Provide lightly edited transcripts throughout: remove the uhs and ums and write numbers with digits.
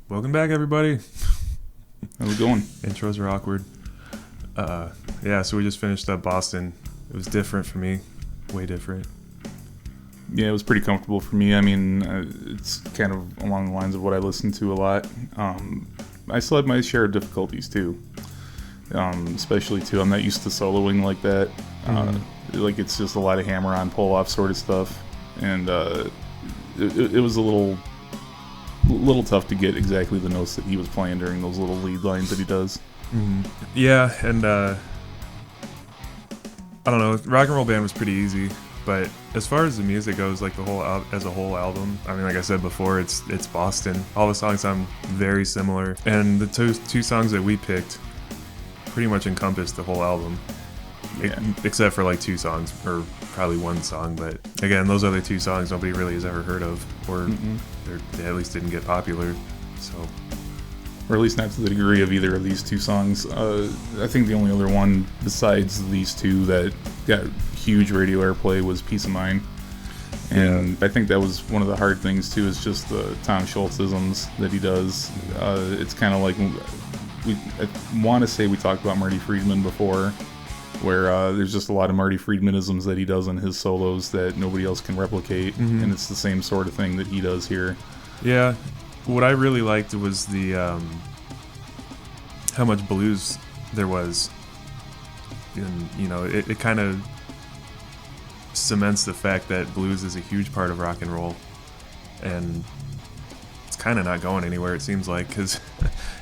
Welcome back, everybody. How's it going? Intros are awkward. Yeah, so we just finished up Boston. It was different for me, way different. Yeah, it was pretty comfortable for me. I mean, it's kind of along the lines of what I listen to a lot. I still had my share of difficulties too, especially too. I'm not used to soloing like that. Like it's just a lot of hammer-on, pull-off sort of stuff, and it was a little tough to get exactly the notes that he was playing during those little lead lines that he does. Yeah, and I don't know. Rock and Roll Band was pretty easy, but as far as the music goes, like the whole as a whole album, I mean, like I said before, it's Boston. All the songs sound very similar, and the two songs that we picked pretty much encompass the whole album, except for like two songs or probably one song. But again, those other two songs nobody really has ever heard of, or they at least didn't get popular. So. Or at least not to the degree of either of these two songs. I think the only other one besides these two that got huge radio airplay was Peace of Mind. And I think that was one of the hard things too, is just the Tom Schultz-isms that he does. It's kind of like, I want to say we talked about Marty Friedman before, where there's just a lot of Marty Friedman-isms that he does in his solos that nobody else can replicate. And it's the same sort of thing that he does here. Yeah. What I really liked was the how much blues there was, and it kind of cements the fact that blues is a huge part of rock and roll, and it's kind of not going anywhere, it seems like, because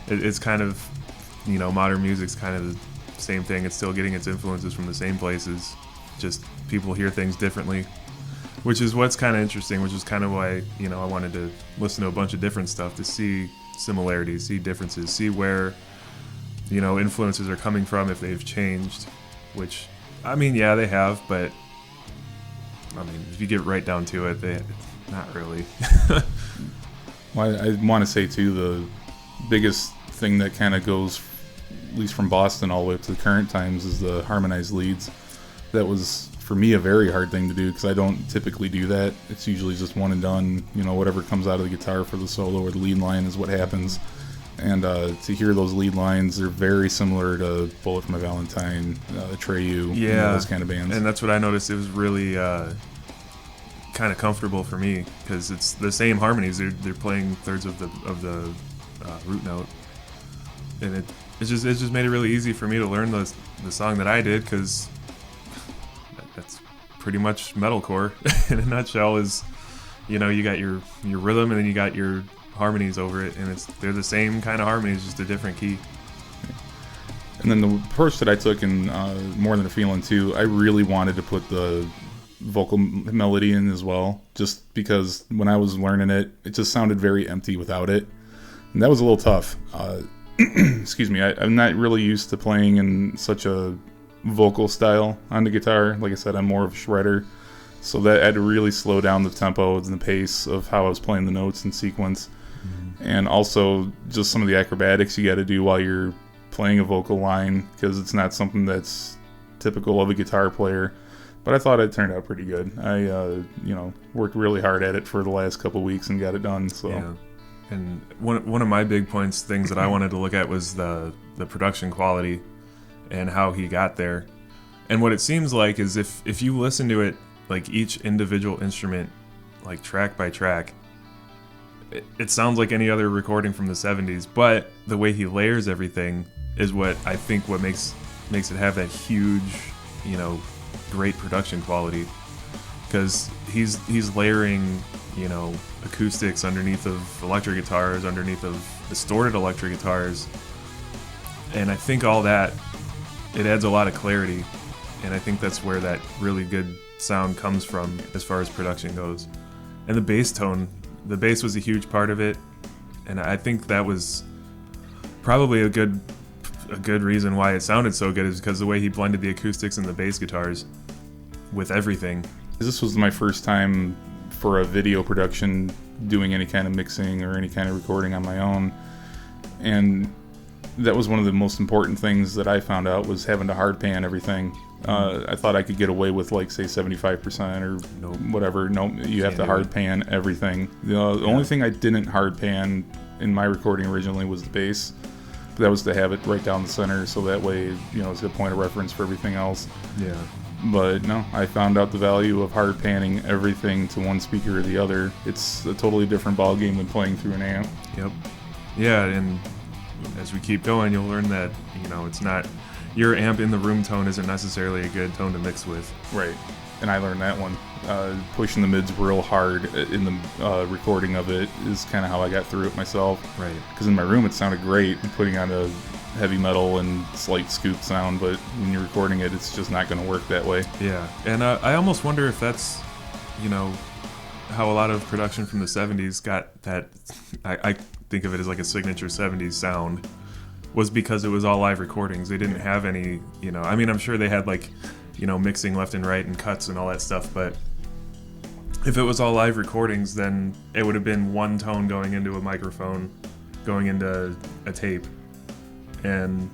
it's kind of, modern music's kind of the same thing. It's still getting its influences from the same places, just people hear things differently. Which is what's kind of interesting, which is kind of why, I wanted to listen to a bunch of different stuff to see similarities, see differences, see where, influences are coming from, if they've changed, which, I mean, yeah, they have, but, I mean, if you get right down to it, not really. Well, I want to say, too, the biggest thing that kind of goes, at least from Boston all the way up to the current times, is the harmonized leads. That was, for me, a very hard thing to do, because I don't typically do that. It's usually just one and done. Whatever comes out of the guitar for the solo or the lead line is what happens. And to hear those lead lines, they're very similar to Bullet for My Valentine, Atreyu, those kind of bands. And that's what I noticed. It was really kind of comfortable for me, because it's the same harmonies. They're playing thirds of the root note, and it just made it really easy for me to learn the song that I did, because that's pretty much metalcore in a nutshell. Is you got your rhythm, and then you got your harmonies over it, and they're the same kind of harmonies, just a different key. And then the approach that I took in More Than a Feeling too, I really wanted to put the vocal melody in as well, just because when I was learning it just sounded very empty without it, and that was a little tough. Excuse me, I'm not really used to playing in such a vocal style on the guitar. Like I said, I'm more of a shredder, so that I had to really slow down the tempo and the pace of how I was playing the notes in sequence. And also just some of the acrobatics you got to do while you're playing a vocal line, because it's not something that's typical of a guitar player. But I thought it turned out pretty good. I worked really hard at it for the last couple weeks and got it done. So yeah. And one of my big things that I wanted to look at was the production quality and how he got there. And what it seems like is if you listen to it, like each individual instrument, like track by track, it sounds like any other recording from the 70s, but the way he layers everything is what I think what makes it have that huge, great production quality, because he's layering, acoustics underneath of electric guitars, underneath of distorted electric guitars, and I think all that, it adds a lot of clarity, and I think that's where that really good sound comes from as far as production goes. And the bass tone, the bass was a huge part of it, and I think that was probably a good reason why it sounded so good, is because the way he blended the acoustics and the bass guitars with everything. This was my first time for a video production doing any kind of mixing or any kind of recording on my own, and that was one of the most important things that I found out, was having to hard pan everything. I thought I could get away with, like, say 75% or whatever. No, you have to hard pan everything. The only thing I didn't hard pan in my recording originally was the bass. That was to have it right down the center, so that way, it's a point of reference for everything else. Yeah. But no, I found out the value of hard panning everything to one speaker or the other. It's a totally different ballgame than playing through an amp. Yep. Yeah, and as we keep going, you'll learn that, it's not, your amp in the room tone isn't necessarily a good tone to mix with. Right. And I learned that one. Pushing the mids real hard in the recording of it is kind of how I got through it myself. Right. Because in my room it sounded great, putting on a heavy metal and slight scoop sound, but when you're recording it, it's just not going to work that way. Yeah. And I almost wonder if that's, how a lot of production from the 70s got that, I think of it as like a signature 70s sound, was because it was all live recordings. They didn't have any, I'm sure they had like, mixing left and right and cuts and all that stuff, but if it was all live recordings, then it would have been one tone going into a microphone, going into a tape, and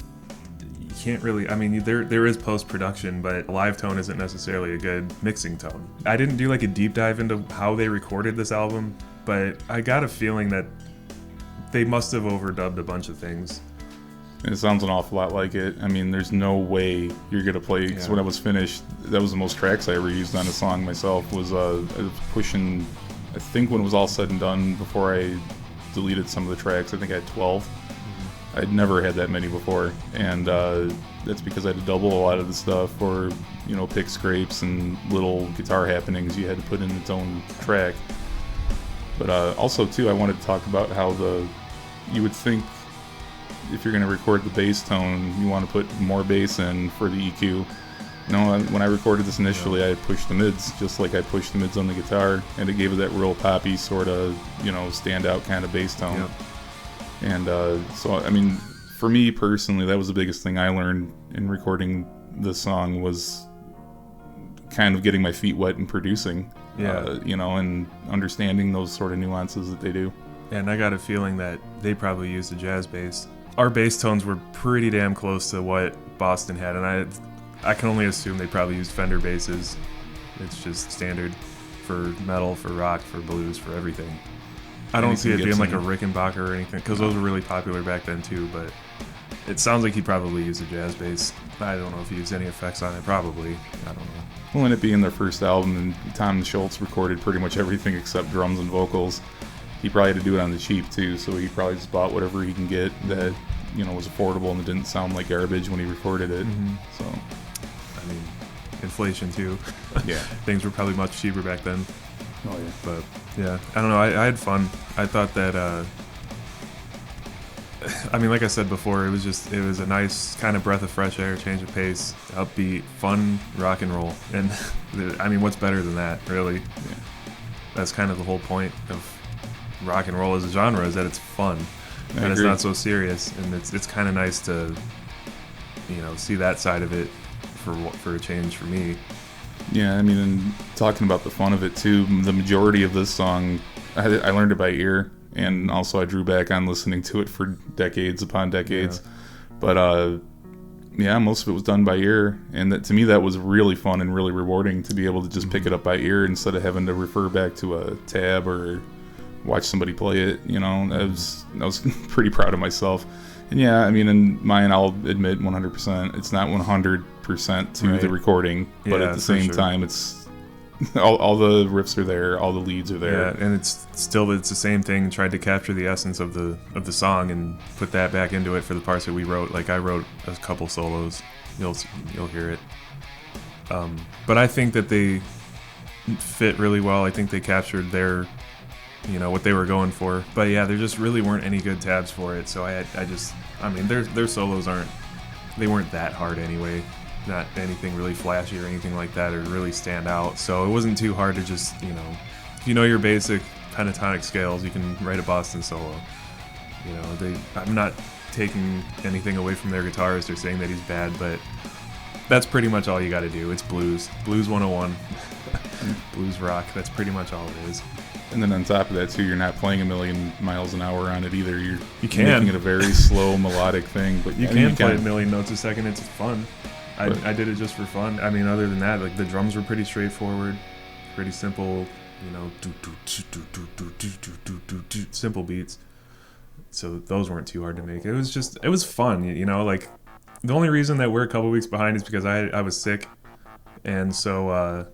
you can't really, there is post-production, but a live tone isn't necessarily a good mixing tone. I didn't do like a deep dive into how they recorded this album, but I got a feeling that they must have overdubbed a bunch of things. And it sounds an awful lot like it. There's no way you're going to play, because when I was finished, that was the most tracks I ever used on a song myself, was I was pushing, I think when it was all said and done, before I deleted some of the tracks, I think I had 12. Mm-hmm. I'd never had that many before, and that's because I had to double a lot of the stuff, or, pick scrapes and little guitar happenings you had to put in its own track. But also, too, I wanted to talk about how you would think, if you're going to record the bass tone, you want to put more bass in for the EQ. When I recorded this initially, I pushed the mids just like I pushed the mids on the guitar, and it gave it that real poppy sort of, standout kind of bass tone. Yep. And so, for me personally, that was the biggest thing I learned in recording this song, was kind of getting my feet wet and producing, and understanding those sort of nuances that they do. And I got a feeling that they probably used a jazz bass. Our bass tones were pretty damn close to what Boston had, and I can only assume they probably used Fender basses. It's just standard for metal, for rock, for blues, for everything. I don't see it being like a Rickenbacker or anything, because those were really popular back then too, but it sounds like he probably used a jazz bass. I don't know if he used any effects on it, probably. I don't know. Well, and it being their first album, and Tom Schultz recorded pretty much everything except drums and vocals. He probably had to do it on the cheap too, so he probably just bought whatever he can get that was affordable and it didn't sound like garbage when he recorded it. Mm-hmm. So, inflation too. Yeah, things were probably much cheaper back then. Oh yeah, but yeah, I don't know. I had fun. I thought that. Like I said before, it was a nice kind of breath of fresh air, change of pace, upbeat, fun rock and roll, and what's better than that, really? Yeah. That's kind of the whole point of rock and roll as a genre, is that it's fun and it's not so serious, and it's kind of nice to see that side of it for a change for me. Yeah, and talking about the fun of it too, the majority of this song I learned it by ear, and also I drew back on listening to it for decades upon decades. Yeah. But most of it was done by ear, and to me that was really fun and really rewarding to be able to just pick it up by ear instead of having to refer back to a tab or watch somebody play it. I was pretty proud of myself. And in mine, I'll admit 100%, it's not 100% to the recording, but at the same time, it's all the riffs are there, all the leads are there. Yeah, and it's the same thing. Tried to capture the essence of the song and put that back into it for the parts that we wrote. Like I wrote a couple solos, you'll hear it. But I think that they fit really well. I think they captured their what they were going for. But yeah, there just really weren't any good tabs for it. So their solos weren't that hard anyway. Not anything really flashy or anything like that, or really stand out. So it wasn't too hard to just, if you know your basic pentatonic scales, you can write a Boston solo. I'm not taking anything away from their guitarist or saying that he's bad, but that's pretty much all you got to do. It's blues 101. Blues rock, that's pretty much all it is. And then on top of that too, you're not playing a million miles an hour on it either. You can making it a very slow melodic thing, but you can play a million notes a second. It's fun. I did it just for fun. Other than that, like the drums were pretty straightforward, pretty simple, simple beats. so those weren't too hard to make. It was fun, you know. Like the only reason that we're a couple weeks behind is because I was sick, and so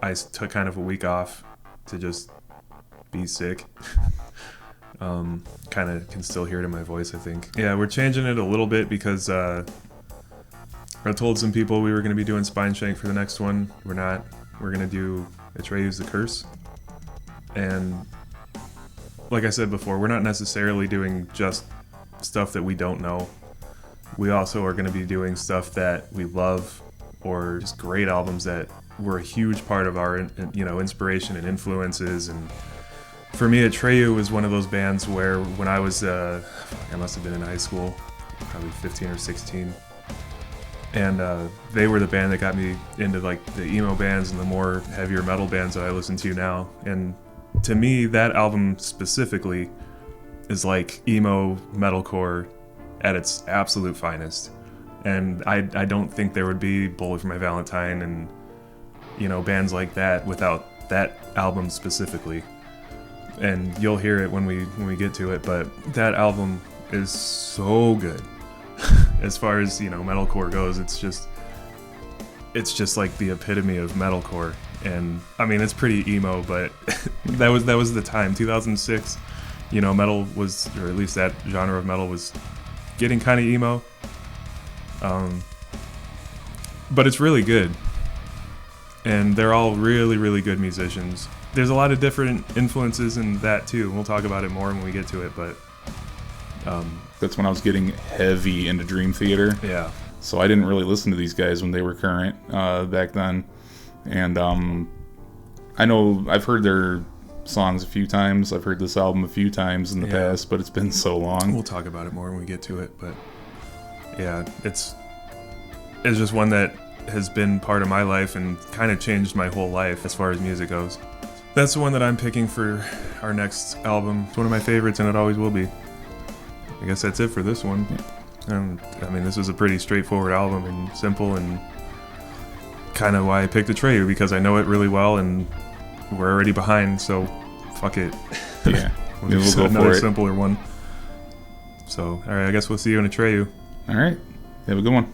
I took kind of a week off to just be sick. Kind of can still hear it in my voice, I think. Yeah, we're changing it a little bit because I told some people we were going to be doing Spine Shank for the next one. We're not. We're going to do Atreyu's The Curse. And like I said before, we're not necessarily doing just stuff that we don't know. We also are going to be doing stuff that we love, or just great albums that were a huge part of our, you know, inspiration and influences. And for me, Atreyu was one of those bands where when I was, I must have been in high school, probably 15 or 16. And they were the band that got me into like the emo bands and the more heavier metal bands that I listen to now. And to me, that album specifically is like emo metalcore at its absolute finest. And I don't think there would be Bullet for My Valentine and, you know, bands like that without that album specifically. And you'll hear it when we get to it, but that album is so good. As far as, you know, metalcore goes, it's just like the epitome of metalcore. And I mean, it's pretty emo, but that was the time, 2006. You know, metal was, or at least that genre of metal was getting kind of emo. But it's really good, and they're all really, really good musicians. There's a lot of different influences in that too, and we'll talk about it more when we get to it, but that's when I was getting heavy into Dream Theater. Yeah. So I didn't really listen to these guys when they were current back then. And I know I've heard their songs a few times. I've heard this album a few times in the past, but it's been so long. We'll talk about it more when we get to it, but yeah, it's just one that has been part of my life and kind of changed my whole life as far as music goes. That's the one that I'm picking for our next album. It's one of my favorites, and it always will be. I guess that's it for this one. Yeah. I mean, this is a pretty straightforward album and simple, and kind of why I picked Atreyu, because I know it really well, and we're already behind, so fuck it. Yeah, we'll go another simpler one. So, all right, I guess we'll see you in Atreyu. All right, have a good one.